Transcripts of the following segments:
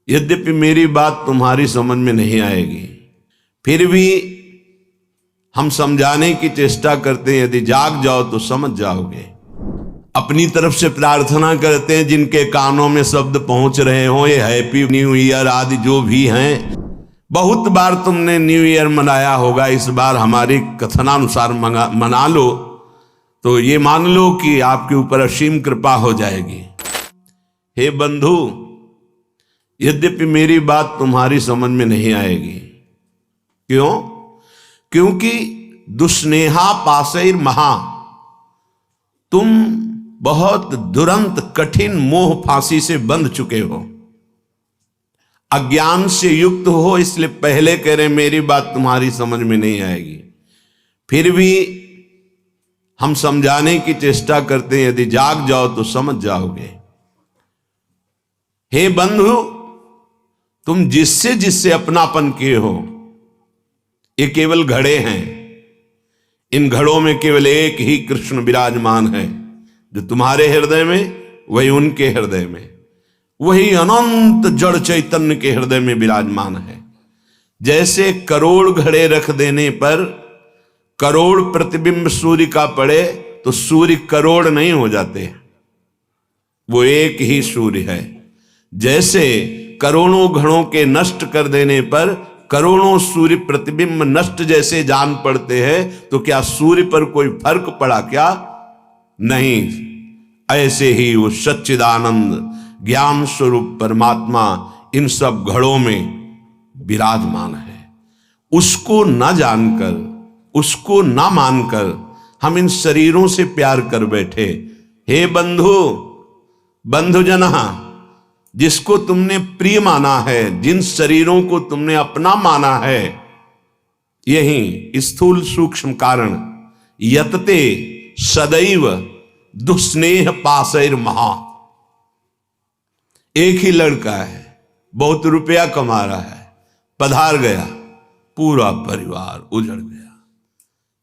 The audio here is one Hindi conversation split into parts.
यद्यपि मेरी बात तुम्हारी समझ में नहीं आएगी, फिर भी हम समझाने की चेष्टा करते हैं। यदि जाग जाओ तो समझ जाओगे। अपनी तरफ से प्रार्थना करते हैं, जिनके कानों में शब्द पहुंच रहे हो, ये हैप्पी न्यू ईयर आदि जो भी हैं। बहुत बार तुमने न्यू ईयर मनाया होगा, इस बार हमारी कथनानुसार मना लो तो ये मान लो कि आपके ऊपर असीम कृपा हो जाएगी। हे बंधु, यद्यपि मेरी बात तुम्हारी समझ में नहीं आएगी। क्यों? क्योंकि दुस्नेहा पासैर महा, तुम बहुत दुरंत कठिन मोह फांसी से बंध चुके हो, अज्ञान से युक्त हो। इसलिए पहले कह रहे मेरी बात तुम्हारी समझ में नहीं आएगी, फिर भी हम समझाने की चेष्टा करते हैं। यदि जाग जाओ तो समझ जाओगे। हे बंधु, तुम जिससे जिससे अपनापन किए हो, ये केवल घड़े हैं। इन घड़ों में केवल एक ही कृष्ण विराजमान है, जो तुम्हारे हृदय में वही उनके हृदय में, वही अनंत जड़ चैतन्य के हृदय में विराजमान है। जैसे करोड़ घड़े रख देने पर करोड़ प्रतिबिंब सूर्य का पड़े तो सूर्य करोड़ नहीं हो जाते, वो एक ही सूर्य है। जैसे करोड़ों घड़ों के नष्ट कर देने पर करोड़ों सूर्य प्रतिबिंब नष्ट जैसे जान पड़ते हैं, तो क्या सूर्य पर कोई फर्क पड़ा क्या? नहीं। ऐसे ही वो सच्चिदानंद ज्ञान स्वरूप परमात्मा इन सब घड़ों में विराजमान है। उसको न जानकर, उसको न मानकर हम इन शरीरों से प्यार कर बैठे। हे बंधु, बंधुजना, जिसको तुमने प्रिय माना है, जिन शरीरों को तुमने अपना माना है, यही स्थूल सूक्ष्म कारण यतते सदैव दुस्नेह पासैर महा। एक ही लड़का है, बहुत रुपया कमा रहा है, पधार गया, पूरा परिवार उजड़ गया।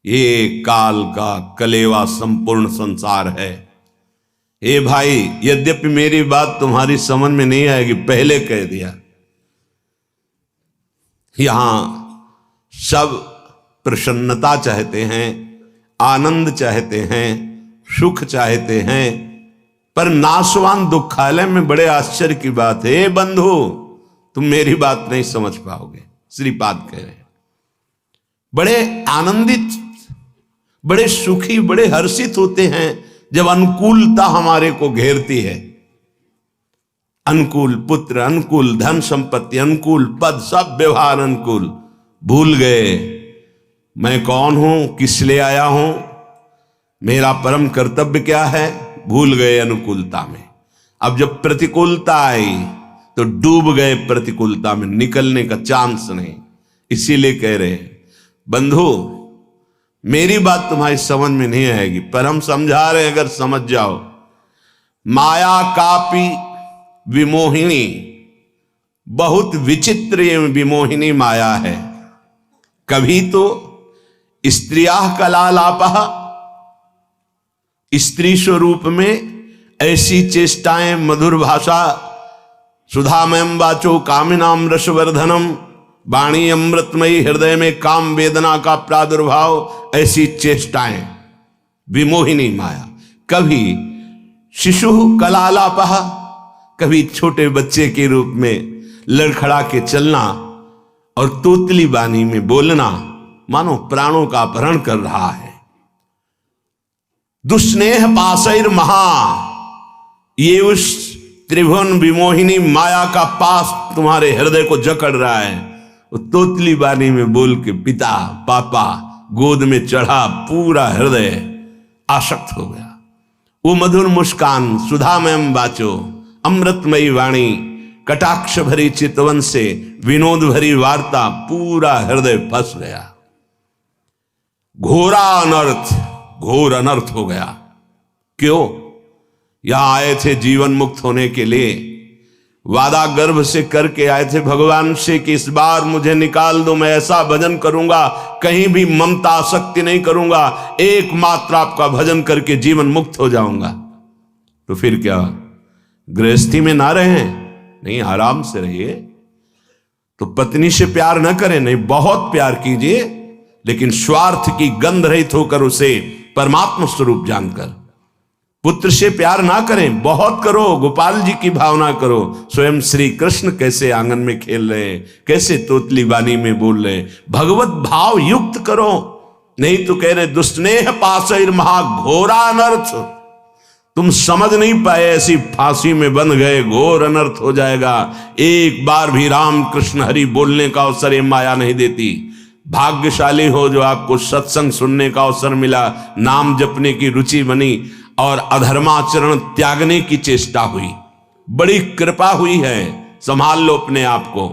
ये काल का कलेवा संपूर्ण संसार है। ए भाई, यद्यपि मेरी बात तुम्हारी समझ में नहीं आएगी, पहले कह दिया। यहां सब प्रसन्नता चाहते हैं, आनंद चाहते हैं, सुख चाहते हैं, पर नाशवान दुखालय में बड़े आश्चर्य की बात है। ए बंधु, तुम मेरी बात नहीं समझ पाओगे। श्रीपाद कह रहे हैं, बड़े आनंदित, बड़े सुखी, बड़े हर्षित होते हैं जब अनुकूलता हमारे को घेरती है। अनुकूल पुत्र, अनुकूल धन संपत्ति, अनुकूल पद, सब व्यवहार अनुकूल। भूल गए मैं कौन हूं, किस लिए आया हूं, मेरा परम कर्तव्य क्या है। भूल गए अनुकूलता में। अब जब प्रतिकूलता आई तो डूब गए प्रतिकूलता में, निकलने का चांस नहीं। इसीलिए कह रहे हैं बंधु, मेरी बात तुम्हारी समझ में नहीं आएगी, पर हम समझा रहे हैं, अगर समझ जाओ। माया कापी विमोहिनी, बहुत विचित्र ये विमोहिनी माया है। कभी तो स्त्रिया कलालापः, स्त्री स्वरूप में ऐसी चेष्टाएं, मधुर भाषा, सुधामयम वाचो कामिनाम रसवर्धनम, वाणी अमृतमयी, हृदय में काम वेदना का प्रादुर्भाव, ऐसी चेष्टाएं, विमोहिनी माया। कभी शिशु कलालापः, कभी छोटे बच्चे के रूप में लड़खड़ा के चलना और तोतली बानी में बोलना, मानो प्राणों का अपहरण कर रहा है। दुस्नेह पासैर महा, ये उस त्रिभुवन विमोहिनी माया का पास तुम्हारे हृदय को जकड़ रहा है। वो तोतली बानी में बोल के पिता पापा गोद में चढ़ा, पूरा हृदय आसक्त हो गया। वो मधुर मुस्कान, सुधामयम वाचो, अमृतमयी वाणी, कटाक्ष भरी चितवन से विनोद भरी वार्ता, पूरा हृदय फंस गया। घोरा अनर्थ, घोर अनर्थ हो गया। क्यों? यहां आए थे जीवन मुक्त होने के लिए, वादा गर्भ से करके आए थे भगवान से कि इस बार मुझे निकाल दो, मैं ऐसा भजन करूंगा, कहीं भी ममता आसक्ति नहीं करूंगा, एकमात्र आपका भजन करके जीवन मुक्त हो जाऊंगा। तो फिर क्या, गृहस्थी में ना रहें, नहीं, आराम से रहिए। तो पत्नी से प्यार न करें, नहीं, बहुत प्यार कीजिए, लेकिन स्वार्थ की गंध रहित होकर उसे परमात्मा स्वरूप जानकर। पुत्र से प्यार ना करें, बहुत करो, गोपाल जी की भावना करो। स्वयं श्री कृष्ण कैसे आंगन में खेल रहे हैं, कैसे तोतली वाणी में बोल रहे हैं, भगवत भाव युक्त करो। नहीं तो कह रहे दुष्स्नेह पाशैर महाघोरा अनर्थ। तुम समझ नहीं पाए, ऐसी फांसी में बंध गए, घोर अनर्थ हो जाएगा। एक बार भी राम कृष्ण हरि बोलने का अवसर ये माया नहीं देती। भाग्यशाली हो जो आपको सत्संग सुनने का अवसर मिला, नाम जपने की रुचि बनी और अधर्माचरण त्यागने की चेष्टा हुई। बड़ी कृपा हुई है, संभाल लो अपने आप को।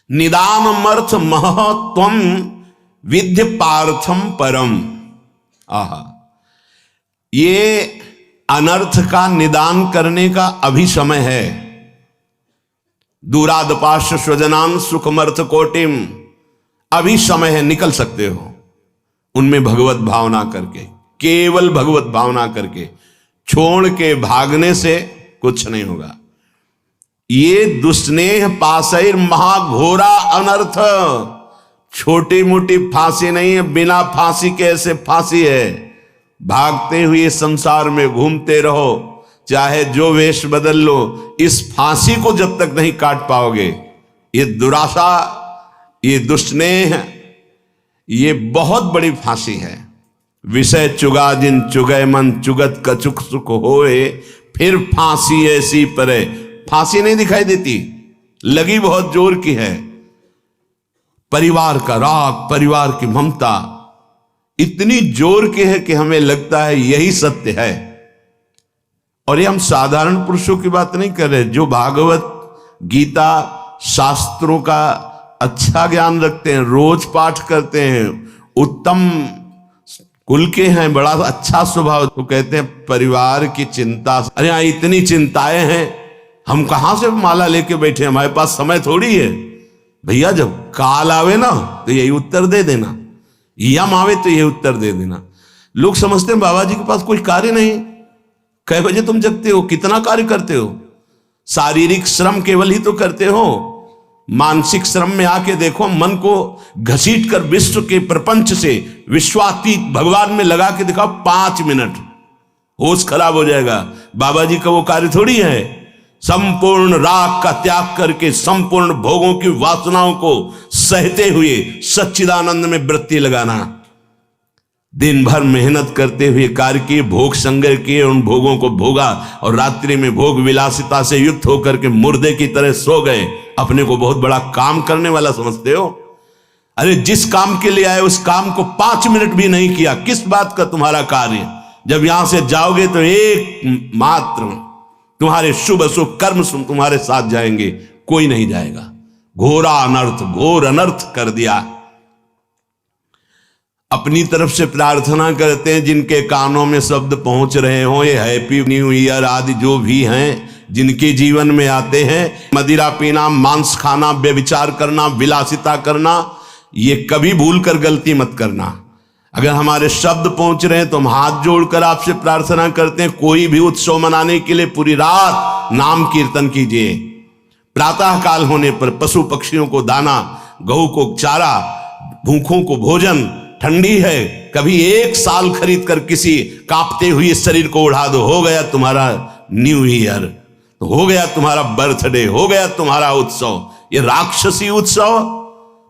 निदानमर्थ महत्वम विद्य पार्थम परम। आहा, ये अनर्थ का निदान करने का अभी समय है। दूरादपाश स्वजनान सुखमर्थ कोटिम, अभी समय है, निकल सकते हो उनमें भगवत भावना करके, केवल भगवत भावना करके। छोड़ के भागने से कुछ नहीं होगा। ये दुष्स्नेह पाशैर महाघोरा अनर्थ, छोटी मोटी फांसी नहीं है, बिना फांसी के ऐसे फांसी है। भागते हुए संसार में घूमते रहो, चाहे जो वेश बदल लो, इस फांसी को जब तक नहीं काट पाओगे, ये दुराशा, ये दुष्स्नेह, ये बहुत बड़ी फांसी है। विषय चुगा जिन चुगय मन, चुगत कछुक सुख होए, फिर फांसी ऐसी परे। फांसी नहीं दिखाई देती, लगी बहुत जोर की है। परिवार का राग, परिवार की ममता इतनी जोर की है कि हमें लगता है यही सत्य है। और ये हम साधारण पुरुषों की बात नहीं कर रहे, जो भागवत गीता शास्त्रों का अच्छा ज्ञान रखते हैं, रोज पाठ करते हैं, उत्तम कुल के हैं, बड़ा अच्छा स्वभाव, तो कहते हैं परिवार की चिंता। अरे यहाँ इतनी चिंताएं हैं, हम कहां से माला लेके बैठे, हमारे पास समय थोड़ी है। भैया जब काल आवे ना तो यही उत्तर दे देना, यम आवे तो यही उत्तर दे देना। लोग समझते हैं बाबा जी के पास कोई कार्य नहीं। कै बजे तुम जगते हो, कितना कार्य करते हो? शारीरिक श्रम केवल ही तो करते हो, मानसिक श्रम में आके देखो, मन को घसीट कर विश्व के प्रपंच से विश्वातीत भगवान में लगा के दिखाओ 5 मिनट, होश खराब हो जाएगा। बाबा जी का वो कार्य थोड़ी है। संपूर्ण राग का त्याग करके संपूर्ण भोगों की वासनाओं को सहते हुए सच्चिदानंद में वृत्ति लगाना, दिन भर मेहनत करते हुए कार्य किए, भोग संग्रह किए, उन भोगों को भोगा और रात्रि में भोग विलासिता से युक्त होकर के मुर्दे की तरह सो गए। अपने को बहुत बड़ा काम करने वाला समझते हो? अरे जिस काम के लिए आए उस काम को 5 मिनट भी नहीं किया, किस बात का तुम्हारा कार्य? जब यहां से जाओगे तो एक मात्र तुम्हारे शुभ अशुभ कर्म तुम्हारे साथ जाएंगे, कोई नहीं जाएगा। घोरा अनर्थ, घोर अनर्थ कर दिया। अपनी तरफ से प्रार्थना करते हैं जिनके कानों में शब्द पहुंच रहे हो, ये हैप्पी न्यू ईयर आदि जो भी हैं, जिनके जीवन में आते हैं, मदिरा पीना, मांस खाना, व्यभिचार करना, विलासिता करना, ये कभी भूल कर गलती मत करना। अगर हमारे शब्द पहुंच रहे हैं तो हम हाथ जोड़कर आपसे प्रार्थना करते हैं, कोई भी उत्सव मनाने के लिए पूरी रात नाम कीर्तन कीजिए। प्रातः काल होने पर पशु पक्षियों को दाना, गऊ को चारा, भूखों को भोजन, ठंडी है कभी 1 साल खरीद कर किसी कांपते हुए शरीर को उड़ा दो, हो गया तुम्हारा न्यू ईयर, हो गया तुम्हारा बर्थडे, हो गया तुम्हारा उत्सव। ये राक्षसी उत्सव,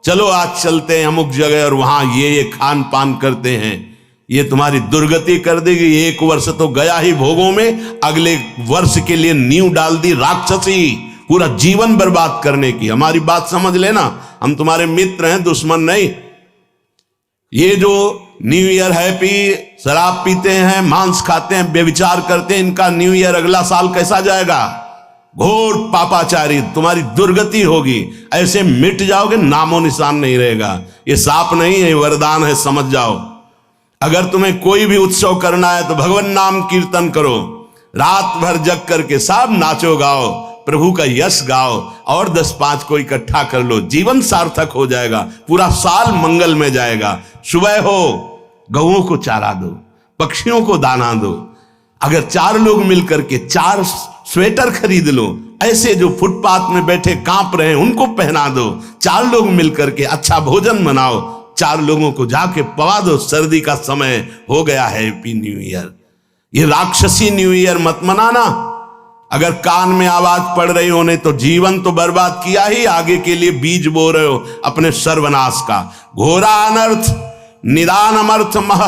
चलो आज चलते हैं अमुक जगह और वहां ये खान पान करते हैं, ये तुम्हारी दुर्गति कर देगी। 1 वर्ष तो गया ही भोगों में, अगले वर्ष के लिए नींव डाल दी राक्षसी, पूरा जीवन बर्बाद करने की। हमारी बात समझ लेना, हम तुम्हारे मित्र हैं, दुश्मन नहीं। ये जो न्यू ईयर हैप्पी, शराब पीते हैं, मांस खाते हैं, व्यभिचार करते हैं, इनका न्यू ईयर अगला साल कैसा जाएगा? घोर पापाचारी, तुम्हारी दुर्गति होगी। ऐसे मिट जाओगे, नामो निशान नहीं रहेगा। ये साप नहीं है, वरदान है, समझ जाओ। अगर तुम्हें कोई भी उत्सव करना है तो भगवान नाम कीर्तन करो, रात भर जग करके सब नाचो गाओ, प्रभु का यश गाओ और 10-5 को इकट्ठा कर लो, जीवन सार्थक हो जाएगा, पूरा साल मंगल में जाएगा। सुबह हो गऊओं को चारा दो, पक्षियों को दाना दो। अगर 4 लोग मिलकर के 4 स्वेटर खरीद लो, ऐसे जो फुटपाथ में बैठे कांप रहे हैं उनको पहना दो। 4 लोग मिलकर के अच्छा भोजन बनाओ, 4 लोगों को जाके पवा दो। सर्दी का समय हो गया है, हैप्पी न्यू ईयर। ये राक्षसी न्यू ईयर मत मनाना। अगर कान में आवाज पड़ रही होने तो जीवन तो बर्बाद किया ही, आगे के लिए बीज बो रहे हो अपने सर्वनाश का। घोरा अनर्थ निदान अमर्थ मह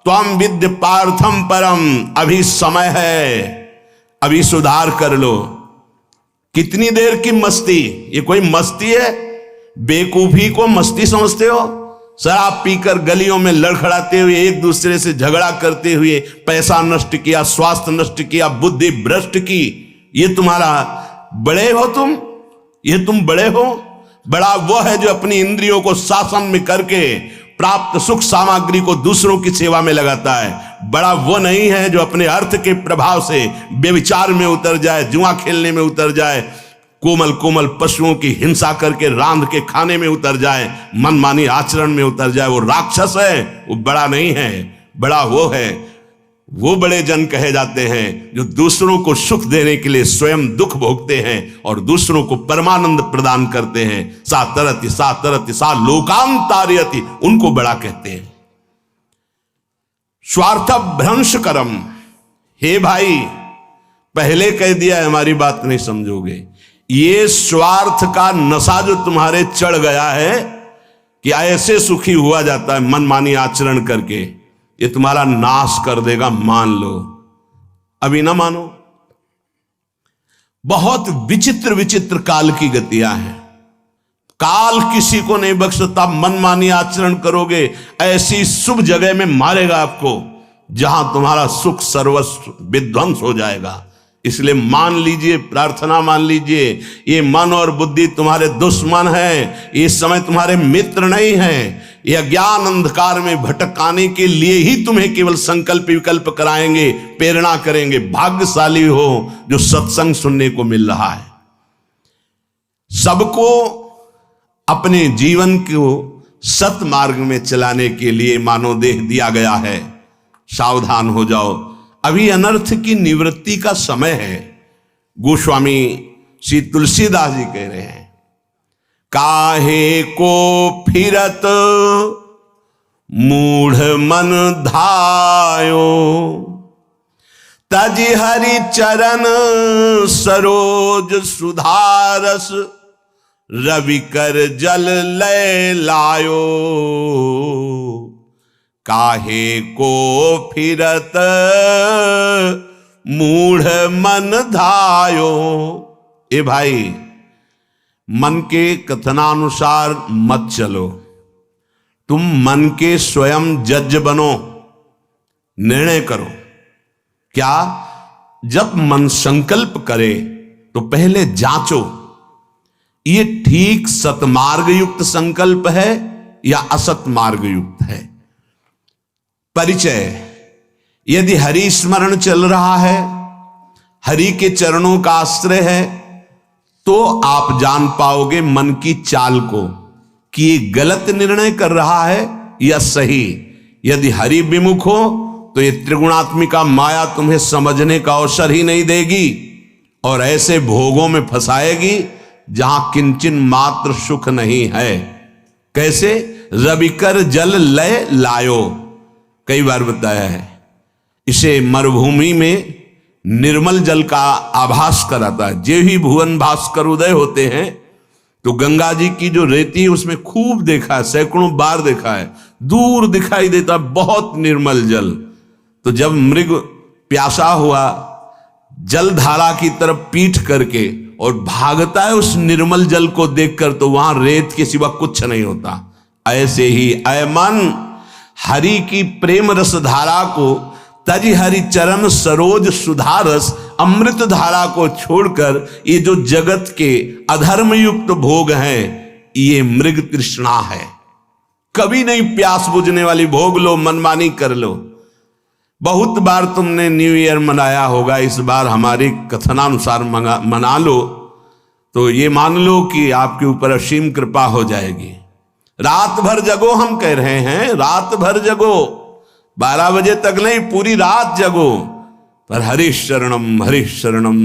त्वम विद्य पार्थम परम। अभी समय है, अभी सुधार कर लो। कितनी देर की मस्ती? ये कोई मस्ती है? बेकूफी को मस्ती समझते हो? शराब पीकर गलियों में लड़खड़ाते हुए, एक दूसरे से झगड़ा करते हुए पैसा नष्ट किया, स्वास्थ्य नष्ट किया, बुद्धि भ्रष्ट की। ये तुम्हारा बड़े हो तुम? ये तुम बड़े हो? बड़ा वो है जो अपनी इंद्रियों को शासन में करके प्राप्त सुख सामग्री को दूसरों की सेवा में लगाता है। बड़ा वो नहीं है जो अपने अर्थ के प्रभाव से व्यभिचार में उतर जाए, जुआ खेलने में उतर जाए, कोमल कोमल पशुओं की हिंसा करके रांध के खाने में उतर जाए, मनमानी आचरण में उतर जाए। वो राक्षस है, वो बड़ा नहीं है। बड़ा वो है, वो बड़े जन कहे जाते हैं जो दूसरों को सुख देने के लिए स्वयं दुख भोगते हैं और दूसरों को परमानंद प्रदान करते हैं। सा तरति सा लोकांतारयति, उनको बड़ा कहते हैं। स्वार्थ भ्रंश करम। हे भाई, पहले कह दिया है, हमारी बात नहीं समझोगे। ये स्वार्थ का नशा जो तुम्हारे चढ़ गया है कि ऐसे सुखी हुआ जाता है मनमानी आचरण करके, ये तुम्हारा नाश कर देगा, मान लो। अभी ना मानो। बहुत विचित्र विचित्र काल की गतियां हैं। काल किसी को नहीं बख्शता। मनमानी आचरण करोगे, ऐसी शुभ जगह में मारेगा आपको जहां तुम्हारा सुख सर्वस्व विध्वंस हो जाएगा। इसलिए मान लीजिए, प्रार्थना मान लीजिए, ये मन और बुद्धि तुम्हारे दुश्मन है, ये समय तुम्हारे मित्र नहीं है। ये अज्ञान अंधकार में भटकाने के लिए ही तुम्हें केवल संकल्प विकल्प कराएंगे, प्रेरणा करेंगे। भाग्यशाली हो जो सत्संग सुनने को मिल रहा है। सबको अपने जीवन को सत मार्ग में चलाने के लिए मानव देह दिया गया है। सावधान हो जाओ, अभी अनर्थ की निवृत्ति का समय है। गोस्वामी श्री तुलसीदास जी कह रहे हैं, काहे को फिरत मूढ़ मन धायो, तज हरि चरण सरोज सुधारस, रवि कर जल लय लायो। काहे को फिरत मूढ़ मन धायो। ए भाई, मन के कथनानुसार मत चलो। तुम मन के स्वयं जज बनो, निर्णय करो। क्या? जब मन संकल्प करे तो पहले जांचो, ये ठीक सतमार्ग युक्त संकल्प है या असत मार्ग युक्त है। परिचय, यदि हरि स्मरण चल रहा है, हरि के चरणों का आश्रय है, तो आप जान पाओगे मन की चाल को कि ये गलत निर्णय कर रहा है या सही। यदि हरि विमुख हो तो ये त्रिगुणात्मिका माया तुम्हें समझने का अवसर ही नहीं देगी और ऐसे भोगों में फंसाएगी जहां किंचन मात्र सुख नहीं है। कैसे? रविकर जल लय लायो, कई बार बताया है। इसे मरुभूमि में निर्मल जल का आभास कराता है। जे ही भुवन भास्कर उदय होते हैं तो गंगा जी की जो रेती है उसमें खूब देखा है, सैकड़ों बार देखा है, दूर दिखाई देता है बहुत निर्मल जल। तो जब मृग प्यासा हुआ जलधारा की तरफ पीठ करके और भागता है उस निर्मल जल को देखकर, तो वहां रेत के सिवा कुछ नहीं होता। ऐसे ही अय मन, हरि की प्रेम रस धारा को, तज हरि चरण सरोज सुधारस, अमृत धारा को छोड़कर ये जो जगत के अधर्म युक्त भोग हैं, ये मृग तृष्णा है। कभी नहीं प्यास बुझने वाली भोग लो, मनमानी कर लो। बहुत बार तुमने न्यू ईयर मनाया होगा, इस बार हमारे कथनानुसार मना लो तो ये मान लो कि आपके ऊपर असीम कृपा हो जाएगी। रात भर जगो, हम कह रहे हैं रात भर जगो, 12 बजे तक नहीं, पूरी रात जगो। पर हरीश शरणम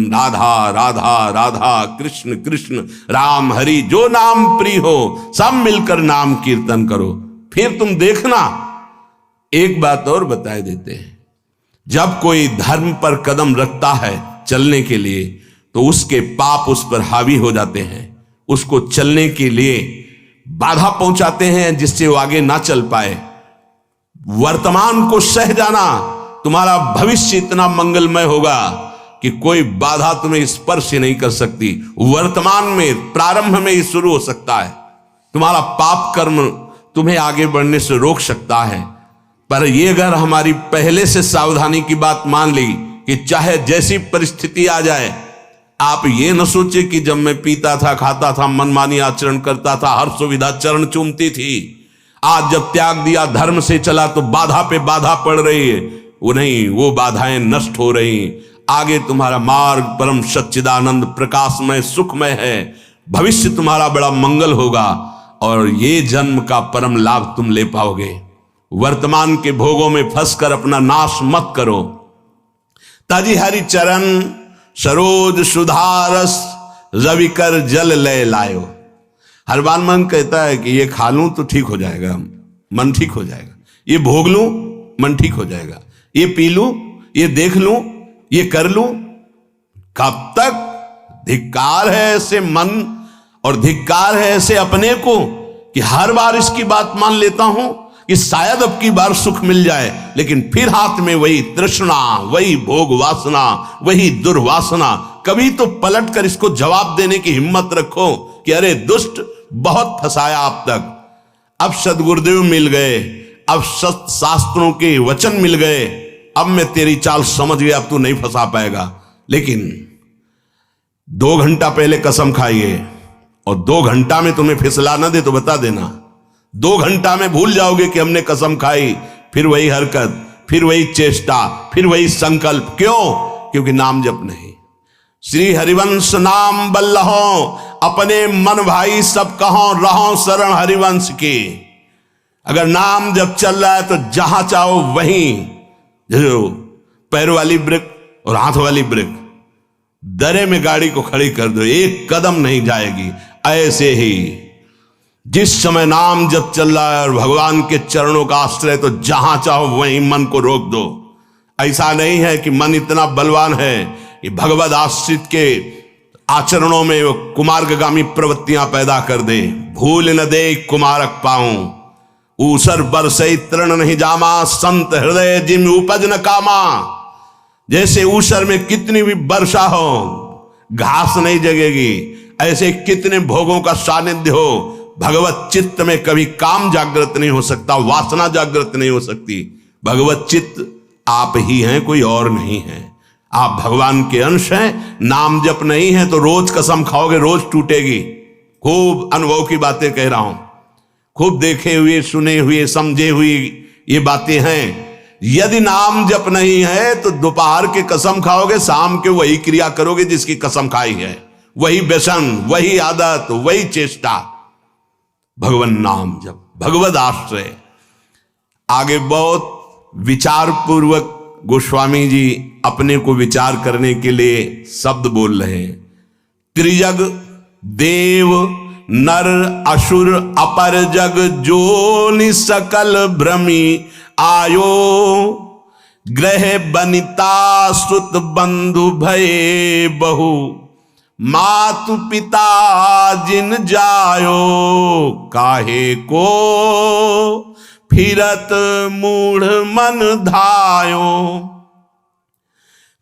राधा राधा राधा कृष्ण कृष्ण राम हरि, जो नाम प्रिय हो सब मिलकर नाम कीर्तन करो। फिर तुम देखना। एक बात और बता देते हैं, जब कोई धर्म पर कदम रखता है चलने के लिए तो उसके पाप उस पर हावी हो जाते हैं, उसको चलने के लिए बाधा पहुंचाते हैं जिससे वो आगे ना चल पाए। वर्तमान को सह जाना, तुम्हारा भविष्य इतना मंगलमय होगा कि कोई बाधा तुम्हें स्पर्श नहीं कर सकती। वर्तमान में प्रारंभ में ही शुरू हो सकता है। तुम्हारा पाप कर्म तुम्हें आगे बढ़ने से रोक सकता है। पर ये अगर हमारी पहले से सावधानी की बात मान ली कि चाहे जैसी परिस्थिति आ जाए, आप ये न सोचे कि जब मैं पीता था, खाता था, मनमानी आचरण करता था, हर सुविधा चरण चूमती थी, आज जब त्याग दिया, धर्म से चला तो बाधा पे बाधा पड़ रही है। वो नहीं, वो बाधाएं नष्ट हो रही। आगे तुम्हारा मार्ग परम सच्चिदानंद प्रकाशमय सुखमय है। भविष्य तुम्हारा बड़ा मंगल होगा और ये जन्म का परम लाभ तुम ले पाओगे। वर्तमान के भोगों में फंसकर अपना नाश मत करो। ताजी हरि चरण सरोज सुधारस रवि कर जल लय लायो। हर बार मन कहता है कि ये खा लूं तो ठीक हो जाएगा, मन ठीक हो जाएगा, ये भोग लूं मन ठीक हो जाएगा, ये पी लूं, ये देख लूं, ये कर लूं। कब तक? धिक्कार है ऐसे मन और धिक्कार है ऐसे अपने को कि हर बार इसकी बात मान लेता हूं कि शायद अब की बार सुख मिल जाए, लेकिन फिर हाथ में वही तृष्णा, वही भोग वासना, वही दुर्वासना। कभी तो पलट कर इसको जवाब देने की हिम्मत रखो कि अरे दुष्ट, बहुत फंसाया अब तक। अब सदगुरुदेव मिल गए, अब शास्त्रों के वचन मिल गए, अब मैं तेरी चाल समझ गया, अब तू नहीं फंसा पाएगा। लेकिन 2 घंटा पहले कसम खाइए और 2 घंटा में तुम्हें फिसला ना दे तो बता देना। 2 घंटा में भूल जाओगे कि हमने कसम खाई, फिर वही हरकत, फिर वही चेष्टा, फिर वही संकल्प। क्यों? क्योंकि नाम जप नहीं। श्री हरिवंश नाम बल्लहो, अपने मन भाई सब कहो, रहो शरण हरिवंश की। अगर नाम जब चल रहा है तो जहां चाहो वहीं, जो पैर वाली ब्रेक और हाथ वाली ब्रेक, दरे में गाड़ी को खड़ी कर दो, एक कदम नहीं जाएगी। ऐसे ही जिस समय नाम जब चल रहा है और भगवान के चरणों का आश्रय, तो जहां चाहो वहीं मन को रोक दो। ऐसा नहीं है कि मन इतना बलवान है कि भगवद आश्रित के आचरणों में वो कुमार्गामी प्रवृत्तियां पैदा कर दे। भूल न दे कुमारक पाऊं, ऊसर बरसई तृण नहीं जामा, संत हृदय जिम उपज न कामा। जैसे ऊसर में कितनी भी वर्षा हो घास नहीं जगेगी, ऐसे कितने भोगों का सानिध्य हो, भगवत चित्त में कभी काम जागृत नहीं हो सकता, वासना जागृत नहीं हो सकती। भगवत चित्त आप ही हैं, कोई और नहीं है। आप भगवान के अंश हैं। नाम जप नहीं है तो रोज कसम खाओगे, रोज टूटेगी। खूब अनुभव की बातें कह रहा हूं, खूब देखे हुए, सुने हुए, समझे हुए ये बातें हैं। यदि नाम जप नहीं है तो दोपहर के कसम खाओगे, शाम के वही क्रिया करोगे जिसकी कसम खाई है, वही व्यसन, वही आदत, वही चेष्टा। भगवान नाम जप, भगवद आश्रय। आगे बहुत विचार पूर्वक गोस्वामी जी अपने को विचार करने के लिए शब्द बोल रहे हैं। त्रिजग देव नर असुर अपर जग जोनि सकल भ्रमी आयो, ग्रह बनिता सुत बंधु भये बहु, मातु पिता जिन जायो, काहे को फिरत मूढ़ मन धायो।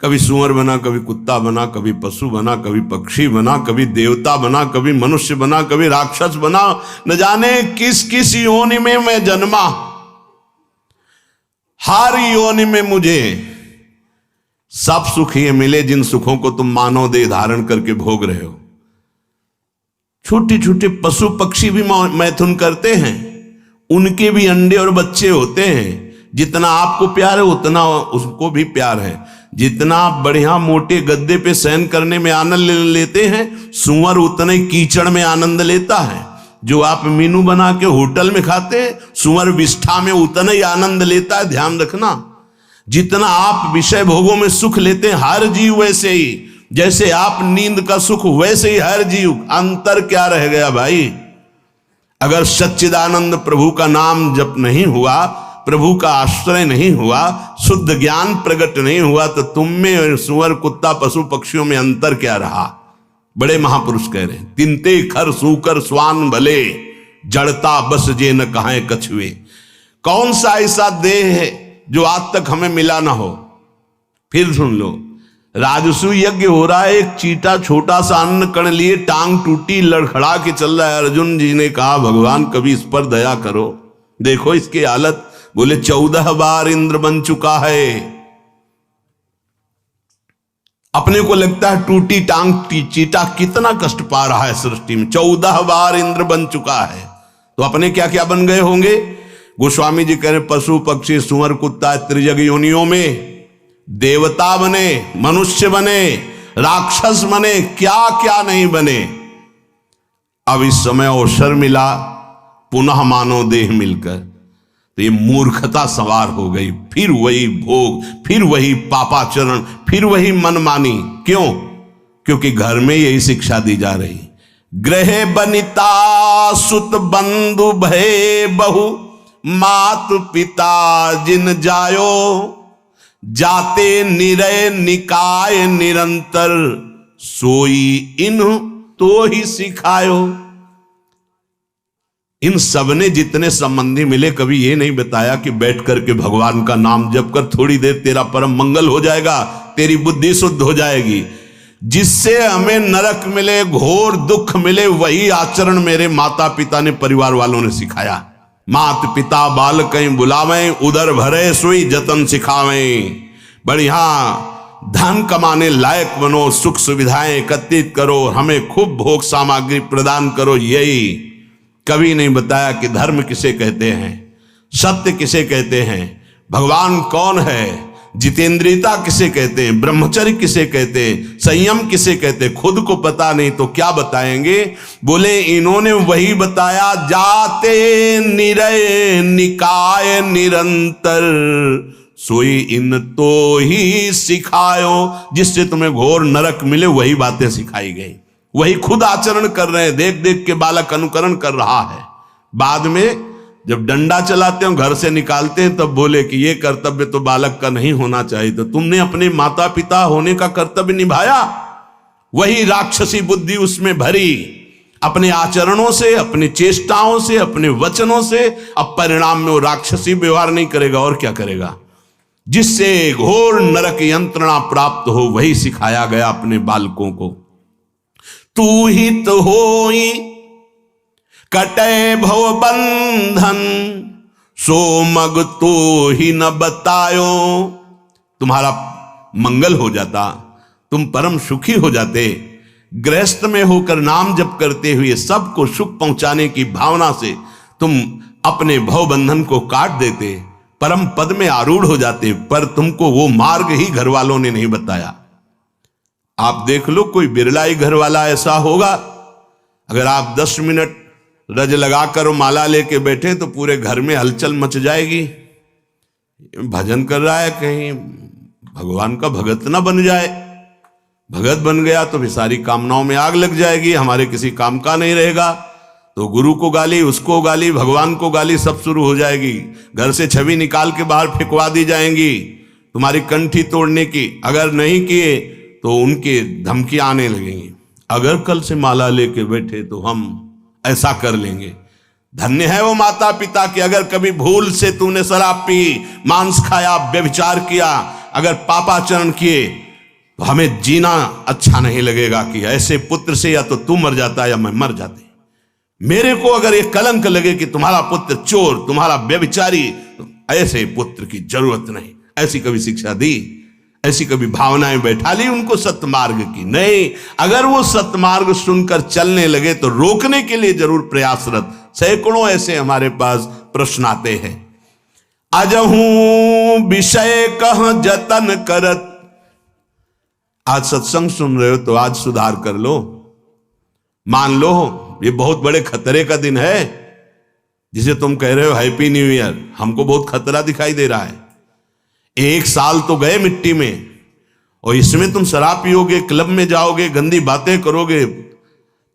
कभी सुअर बना, कभी कुत्ता बना, कभी पशु बना, कभी पक्षी बना, कभी देवता बना, कभी मनुष्य बना, कभी राक्षस बना, न जाने किस किस योनि में मैं जन्मा। हर योनि में मुझे सब सुख ये मिले जिन सुखों को तुम मानव देह धारण करके भोग रहे हो। छोटे छोटे पशु पक्षी भी मैथुन करते हैं, उनके भी अंडे और बच्चे होते हैं। जितना आपको प्यार है उतना उसको भी प्यार है। जितना बढ़िया मोटे गद्दे पे शयन करने में आनंद लेते हैं, सुअर उतने कीचड़ में आनंद लेता है। जो आप मीनू बना के होटल में खाते हैं, सुअर विष्ठा में उतना ही आनंद लेता है। ध्यान रखना, जितना आप विषय भोगों में सुख लेते हैं हर जीव वैसे ही, जैसे आप नींद का सुख वैसे ही हर जीव। अंतर क्या रह गया भाई? अगर सच्चिदानंद प्रभु का नाम जप नहीं हुआ, प्रभु का आश्रय नहीं हुआ, शुद्ध ज्ञान प्रकट नहीं हुआ, तो तुम में सुअर कुत्ता पशु पक्षियों में अंतर क्या रहा? बड़े महापुरुष कह रहे हैं, तिनते खर सूकर स्वान भले, जड़ता बस जे न कहां कछुए। कौन सा ऐसा देह है जो आज तक हमें मिला ना हो? फिर सुन लो, राजसू यज्ञ हो रहा है, एक चीटा छोटा सा अन्न कण लिए टांग टूटी लड़खड़ा के चल रहा है। अर्जुन जी ने कहा, भगवान कभी इस पर दया करो, देखो इसकी हालत। बोले 14 बार इंद्र बन चुका है। अपने को लगता है टूटी टांग चीटा कितना कष्ट पा रहा है सृष्टि में, 14 बार इंद्र बन चुका है, तो अपने क्या क्या बन गए होंगे? गोस्वामी जी कह रहे पशु पक्षी सुअर कुत्ता त्रिजग योनियों में देवता बने, मनुष्य बने, राक्षस बने, क्या क्या नहीं बने। अब इस समय अवसर मिला पुनः मानव देह मिलकर, तो ये मूर्खता सवार हो गई। फिर वही भोग, फिर वही पापाचरण, फिर वही मनमानी। क्यों? क्योंकि घर में यही शिक्षा दी जा रही, गृह बनिता सुत बंधु भय बहु, मात पिता जिन जायो, जाते निरय निकाय निरंतर, सोई इन तो ही सिखायो। इन सबने जितने संबंधी मिले कभी ये नहीं बताया कि बैठ करके भगवान का नाम जप कर थोड़ी देर तेरा परम मंगल हो जाएगा, तेरी बुद्धि शुद्ध हो जाएगी। जिससे हमें नरक मिले, घोर दुख मिले, वही आचरण मेरे माता पिता ने, परिवार वालों ने सिखाया। मात पिता बाल कहीं बुलावें, उदर भरे सोई जतन सिखावें। बढ़िया धन कमाने लायक बनो, सुख सुविधाएं एकत्रित करो, हमें खूब भोग सामग्री प्रदान करो। यही कभी नहीं बताया कि धर्म किसे कहते हैं, सत्य किसे कहते हैं, भगवान कौन है, जितेंद्रियता किसे कहते हैं, ब्रह्मचर्य किसे कहते हैं, संयम किसे कहते हैं। खुद को पता नहीं तो क्या बताएंगे? बोले इन्होंने वही बताया, जाते निरय निकाय निरंतर, सोई इन तो ही सिखायो। जिससे तुम्हें घोर नरक मिले वही बातें सिखाई गई, वही खुद आचरण कर रहे हैं। देख देख के बालक अनुकरण कर रहा है। बाद में जब डंडा चलाते हो, घर से निकालते हैं, तब बोले कि ये कर्तव्य तो बालक का नहीं होना चाहिए। तो तुमने अपने माता पिता होने का कर्तव्य निभाया, वही राक्षसी बुद्धि उसमें भरी, अपने आचरणों से, अपनी चेष्टाओं से, अपने वचनों से। अब परिणाम में वो राक्षसी व्यवहार नहीं करेगा और क्या करेगा? जिससे घोर नरक यंत्रणा प्राप्त हो, वही सिखाया गया अपने बालकों को। तू ही तो होई कटे भव बंधन, सो मग तो ही न बतायो। तुम्हारा मंगल हो जाता, तुम परम सुखी हो जाते। गृहस्थ में होकर नाम जप करते हुए सबको सुख पहुंचाने की भावना से तुम अपने भव बंधन को काट देते, परम पद में आरूढ़ हो जाते। पर तुमको वो मार्ग ही घर वालों ने नहीं बताया। आप देख लो, कोई बिरला ही घर वाला ऐसा होगा, अगर आप 10 मिनट रज लगाकर माला लेके बैठे तो पूरे घर में हलचल मच जाएगी। भजन कर रहा है, कहीं भगवान का भगत ना बन जाए। भगत बन गया तो भी सारी कामनाओं में आग लग जाएगी, हमारे किसी काम का नहीं रहेगा। तो गुरु को गाली, उसको गाली, भगवान को गाली, सब शुरू हो जाएगी। घर से छवि निकाल के बाहर फेंकवा दी जाएंगी, तुम्हारी कंठी तोड़ने की। अगर नहीं किए तो उनके धमकियां आने लगेंगी। अगर कल से माला लेके बैठे तो हम ऐसा कर लेंगे। धन्य है वो माता पिता कि अगर कभी भूल से तूने शराब पी, मांस खाया, व्यभिचार किया, अगर पापाचरण किए, तो हमें जीना अच्छा नहीं लगेगा कि ऐसे पुत्र से या तो तू मर जाता या मैं मर जाते। मेरे को अगर ये कलंक लगे कि तुम्हारा पुत्र चोर, तुम्हारा व्यभिचारी, तो ऐसे पुत्र की जरूरत नहीं। ऐसी कभी शिक्षा दी, ऐसी कभी भावनाएं बैठा ली उनको सत्मार्ग की? नहीं। अगर वो सत्मार्ग सुनकर चलने लगे तो रोकने के लिए जरूर प्रयासरत सैकड़ों ऐसे हमारे पास प्रश्न आते हैं। अजहू विषय कह जतन करत। आज सत्संग सुन रहे हो तो आज सुधार कर लो। मान लो ये बहुत बड़े खतरे का दिन है, जिसे तुम कह रहे हो हैप्पी न्यू ईयर। हमको बहुत खतरा दिखाई दे रहा है। 1 साल तो गए मिट्टी में, और इसमें तुम शराब पियोगे, क्लब में जाओगे, गंदी बातें करोगे,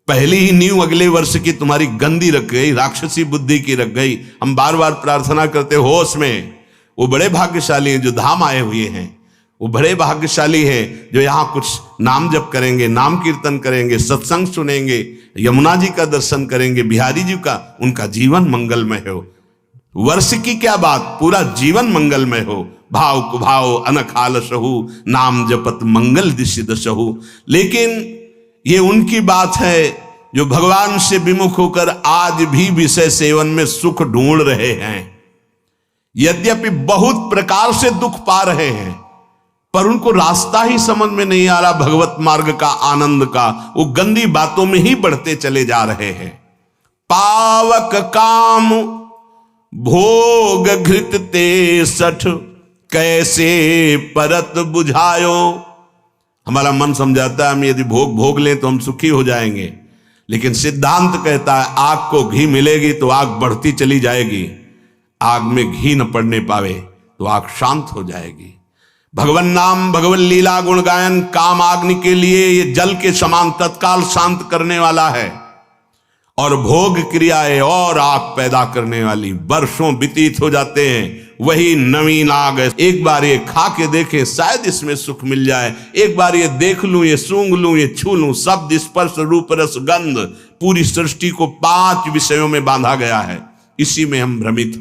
पहली ही नींव अगले वर्ष की तुम्हारी गंदी रख गई, राक्षसी बुद्धि की रख गई। हम बार बार प्रार्थना करते होश में। वो बड़े भाग्यशाली हैं जो धाम आए हुए हैं, वो बड़े भाग्यशाली हैं जो यहाँ कुछ नाम जप करेंगे, नाम कीर्तन करेंगे, सत्संग सुनेंगे, यमुना जी का दर्शन करेंगे, बिहारी जी का, उनका जीवन मंगलमय हो। वर्ष की क्या बात, पूरा जीवन मंगलमय हो। भाव कुभाव अनखाल सहु, नाम जपत मंगल दिशि दशहु। लेकिन ये उनकी बात है जो भगवान से विमुख होकर आज भी विषय सेवन में सुख ढूंढ रहे हैं, यद्यपि बहुत प्रकार से दुख पा रहे हैं, पर उनको रास्ता ही समझ में नहीं आ रहा भगवत मार्ग का, आनंद का। वो गंदी बातों में ही बढ़ते चले जा रहे हैं। पावक काम भोग घृत ते सठ, कैसे परत बुझायो। हमारा मन समझाता है हम यदि भोग लें तो हम सुखी हो जाएंगे, लेकिन सिद्धांत कहता है आग को घी मिलेगी तो आग बढ़ती चली जाएगी, आग में घी न पड़ने पावे तो आग शांत हो जाएगी। भगवन नाम, भगवन लीला, गुण गायन काम अग्नि के लिए ये जल के समान तत्काल शांत करने वाला है, और भोग क्रियाएं और आग पैदा करने वाली। वर्षों व्यतीत हो जाते हैं, वही नवीन आग है। एक बार ये खा के देखें, शायद इसमें सुख मिल जाए। एक बार ये देख लूं, ये सूंघ लूं, ये छू लूं। शब्द, स्पर्श, रूप, रस, गंध, पूरी सृष्टि को 5 विषयों में बांधा गया है, इसी में हम भ्रमित